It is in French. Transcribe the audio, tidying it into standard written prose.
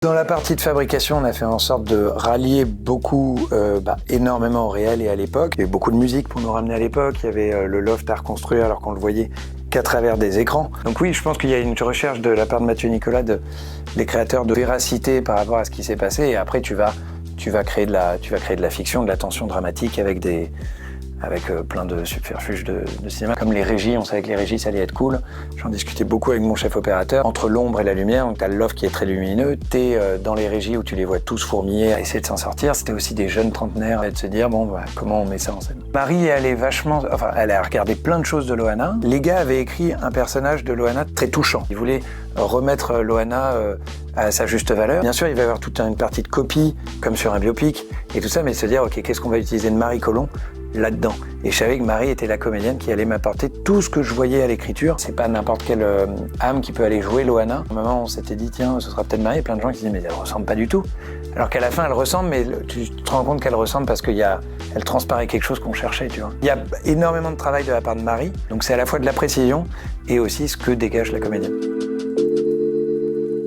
Dans la partie de fabrication, on a fait en sorte de rallier beaucoup, énormément au réel et à l'époque. Il y avait beaucoup de musique pour nous ramener à l'époque. Il y avait le loft à reconstruire alors qu'on le voyait qu'à travers des écrans. Donc oui, je pense qu'il y a une recherche de la part de Mathieu Nicolas, des créateurs, de véracité par rapport à ce qui s'est passé. Et après, tu vas créer de la fiction, de la tension dramatique avec plein de subterfuges de cinéma. Comme les régies, on savait que les régies, ça allait être cool. J'en discutais beaucoup avec mon chef opérateur. Entre l'ombre et la lumière, donc t'as le loft qui est très lumineux, t'es dans les régies où tu les vois tous fourmiller, à essayer de s'en sortir. C'était aussi des jeunes trentenaires et de se dire, comment on met ça en scène. Marie, elle a regardé plein de choses de Loana. Les gars avaient écrit un personnage de Loana très touchant. Ils voulaient remettre Loana à sa juste valeur. Bien sûr, il va y avoir toute une partie de copie, comme sur un biopic, et tout ça, mais se dire, ok, qu'est-ce qu'on va utiliser de Marie Colomb là-dedans. Et je savais que Marie était la comédienne qui allait m'apporter tout ce que je voyais à l'écriture. C'est pas n'importe quelle âme qui peut aller jouer Loana. À un moment, on s'était dit, tiens, ce sera peut-être Marie. Et plein de gens qui disaient, mais elle ressemble pas du tout. Alors qu'à la fin, elle ressemble, mais tu te rends compte qu'elle ressemble parce elle transparaît quelque chose qu'on cherchait, tu vois. Il y a énormément de travail de la part de Marie. Donc c'est à la fois de la précision et aussi ce que dégage la comédienne.